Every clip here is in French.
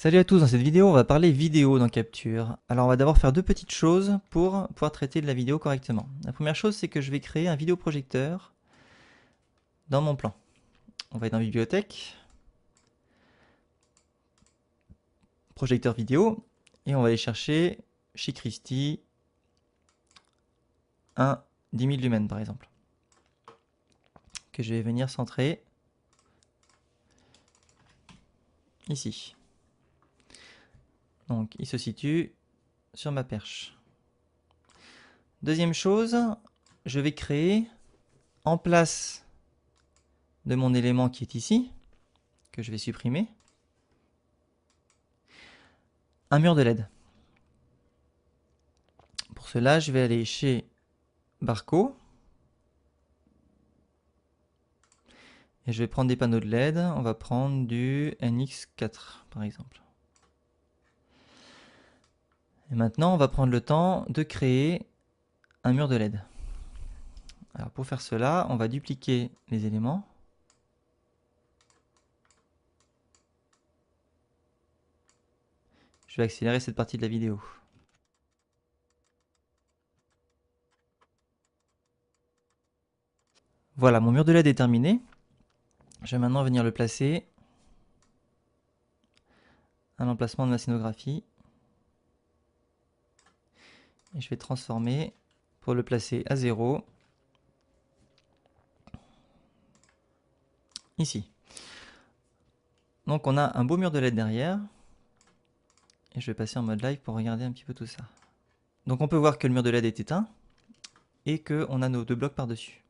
Salut à tous, dans cette vidéo on va parler vidéo dans Capture. Alors on va d'abord faire deux petites choses pour pouvoir traiter de la vidéo correctement. La première chose c'est que je vais créer un vidéoprojecteur dans mon plan. On va être dans Bibliothèque, Projecteur vidéo, et on va aller chercher chez Christie un 10 000 lumens par exemple, que je vais venir centrer ici. Donc il se situe sur ma perche. Deuxième chose, je vais créer en place de mon élément qui est ici, que je vais supprimer, un mur de LED. Pour cela, je vais aller chez Barco et je vais prendre des panneaux de LED. On va prendre du NX4 par exemple. Et maintenant, on va prendre le temps de créer un mur de LED. Alors pour faire cela, on va dupliquer les éléments. Je vais accélérer cette partie de la vidéo. Voilà, mon mur de LED est terminé. Je vais maintenant venir le placer à l'emplacement de ma scénographie. Et je vais transformer pour le placer à 0. Ici. Donc on a un beau mur de LED derrière. Et je vais passer en mode live pour regarder un petit peu tout ça. Donc on peut voir que le mur de LED est éteint et qu'on a nos deux blocs par-dessus.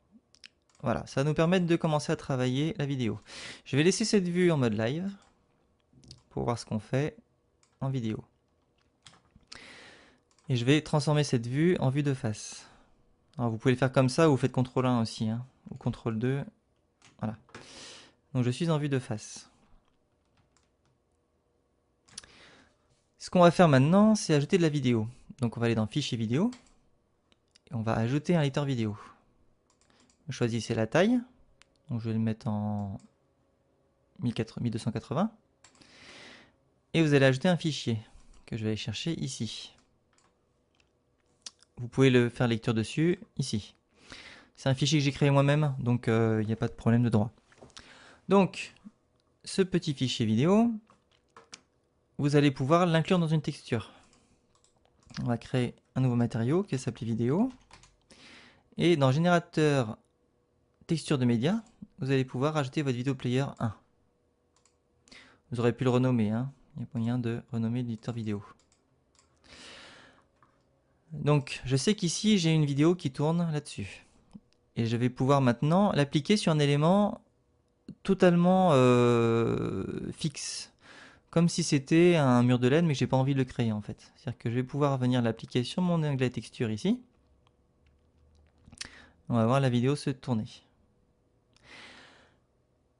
Voilà, ça va nous permettre de commencer à travailler la vidéo. Je vais laisser cette vue en mode live pour voir ce qu'on fait en vidéo. Et je vais transformer cette vue en vue de face. Alors vous pouvez le faire comme ça ou vous faites CTRL 1 aussi, hein, ou CTRL 2. Voilà. Donc je suis en vue de face. Ce qu'on va faire maintenant, c'est ajouter de la vidéo. Donc on va aller dans Fichier vidéo et on va ajouter un lecteur vidéo. Choisissez la taille. Donc je vais le mettre en 1280. Et vous allez ajouter un fichier que je vais aller chercher ici. Vous pouvez le faire lecture dessus, ici. C'est un fichier que j'ai créé moi-même, donc il n'y a pas de problème de droit. Donc, ce petit fichier vidéo, vous allez pouvoir l'inclure dans une texture. On va créer un nouveau matériau qui s'appelle vidéo. Et dans générateur texture de média, vous allez pouvoir ajouter votre vidéo player 1. Vous aurez pu le renommer, hein. Il y a moyen de renommer l'éditeur vidéo. Donc, je sais qu'ici, j'ai une vidéo qui tourne là-dessus. Et je vais pouvoir maintenant l'appliquer sur un élément totalement fixe. Comme si c'était un mur de LED, mais que j'ai pas envie de le créer en fait. C'est-à-dire que je vais pouvoir venir l'appliquer sur mon onglet texture ici. On va voir la vidéo se tourner.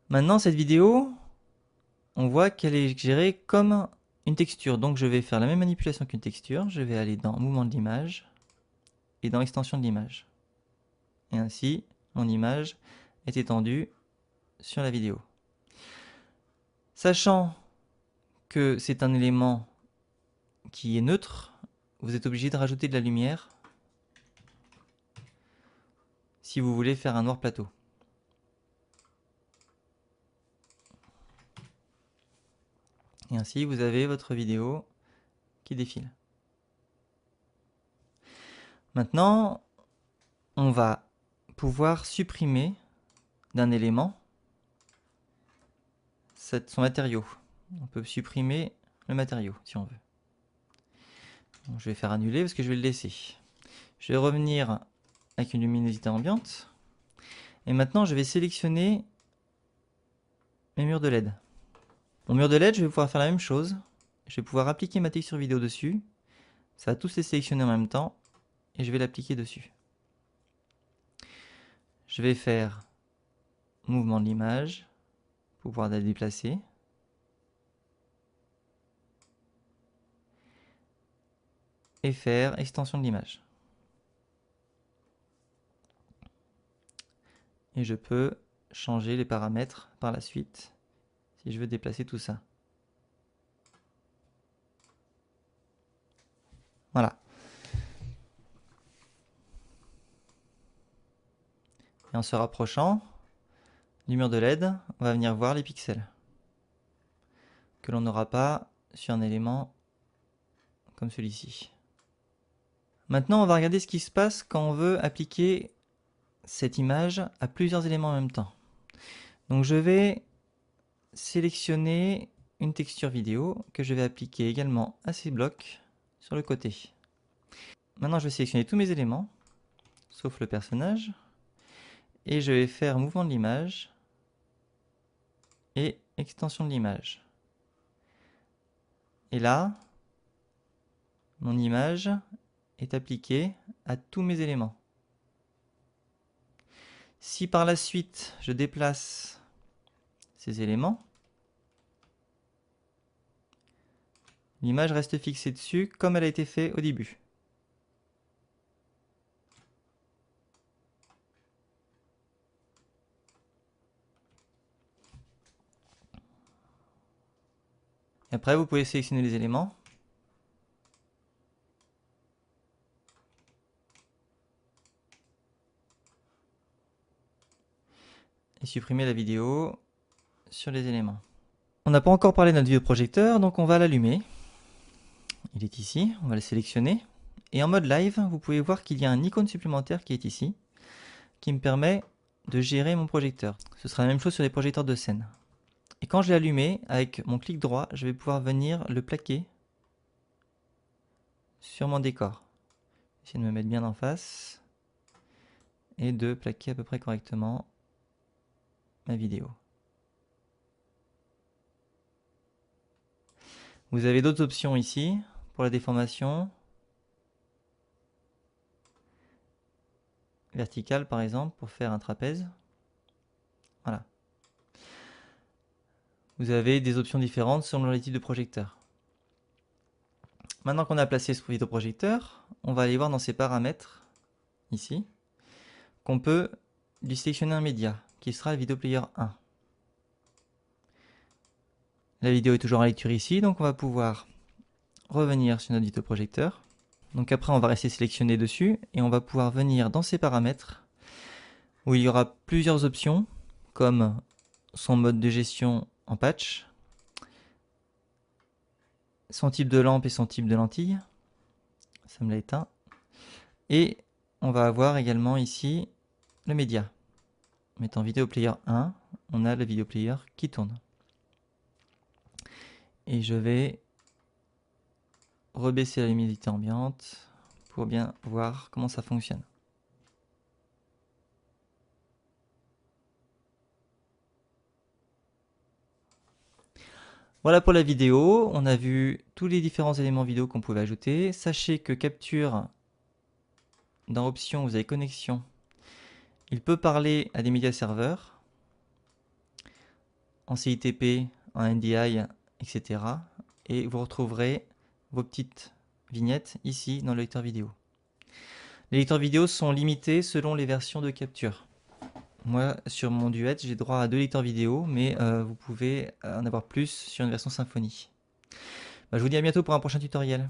Maintenant, cette vidéo, on voit qu'elle est gérée comme une texture. Donc je vais faire la même manipulation qu'une texture. Je vais aller dans Mouvement de l'image et dans Extension de l'image. Et ainsi, mon image est étendue sur la vidéo. Sachant que c'est un élément qui est neutre, vous êtes obligé de rajouter de la lumière si vous voulez faire un noir plateau. Et ainsi, vous avez votre vidéo qui défile. Maintenant, on va pouvoir supprimer d'un élément son matériau. On peut supprimer le matériau si on veut. Donc, je vais faire annuler parce que je vais le laisser. Je vais revenir avec une luminosité ambiante. Et maintenant, je vais sélectionner mes murs de LED. Mon mur de LED, je vais pouvoir faire la même chose. Je vais pouvoir appliquer ma texture vidéo dessus. Ça va tous les sélectionner en même temps. Et je vais l'appliquer dessus. Je vais faire mouvement de l'image pour pouvoir la déplacer. Et faire extension de l'image. Et je peux changer les paramètres par la suite si je veux déplacer tout ça. Voilà. Et en se rapprochant du mur de LED, on va venir voir les pixels que l'on n'aura pas sur un élément comme celui-ci. Maintenant, on va regarder ce qui se passe quand on veut appliquer cette image à plusieurs éléments en même temps. Donc je vais sélectionner une texture vidéo que je vais appliquer également à ces blocs sur le côté. Maintenant, je vais sélectionner tous mes éléments, sauf le personnage, et je vais faire mouvement de l'image et extension de l'image. Et là, mon image est appliquée à tous mes éléments. Si par la suite, je déplace ces éléments, l'image reste fixée dessus comme elle a été faite au début. Et après, vous pouvez sélectionner les éléments. Et supprimer la vidéo sur les éléments. On n'a pas encore parlé de notre vidéoprojecteur, donc on va l'allumer. Il est ici, on va le sélectionner. Et en mode live, vous pouvez voir qu'il y a un icône supplémentaire qui est ici, qui me permet de gérer mon projecteur. Ce sera la même chose sur les projecteurs de scène. Et quand je l'ai allumé, avec mon clic droit, je vais pouvoir venir le plaquer sur mon décor. Essayer de me mettre bien en face et de plaquer à peu près correctement ma vidéo. Vous avez d'autres options ici pour la déformation. Verticale par exemple pour faire un trapèze. Voilà. Vous avez des options différentes selon les types de projecteurs. Maintenant qu'on a placé ce vidéoprojecteur, on va aller voir dans ses paramètres, ici, qu'on peut lui sélectionner un média, qui sera le vidéo player 1. La vidéo est toujours en lecture ici, donc on va pouvoir revenir sur notre vidéoprojecteur. Donc après, on va rester sélectionné dessus, et on va pouvoir venir dans ses paramètres, où il y aura plusieurs options, comme son mode de gestion en patch, son type de lampe et son type de lentille. Ça me l'a éteint. Et on va avoir également ici le média. Mettant vidéo player 1, on a le vidéo player qui tourne. Et je vais rebaisser la luminosité ambiante pour bien voir comment ça fonctionne. Voilà pour la vidéo, on a vu tous les différents éléments vidéo qu'on pouvait ajouter. Sachez que Capture, dans Options, vous avez Connexion. Il peut parler à des médias serveurs, en CITP, en NDI, etc. Et vous retrouverez vos petites vignettes ici dans le lecteur vidéo. Les lecteurs vidéo sont limités selon les versions de Capture. Moi, sur mon Duet, j'ai droit à 2 lecteurs vidéo, mais vous pouvez en avoir plus sur une version Symfony. Je vous dis à bientôt pour un prochain tutoriel.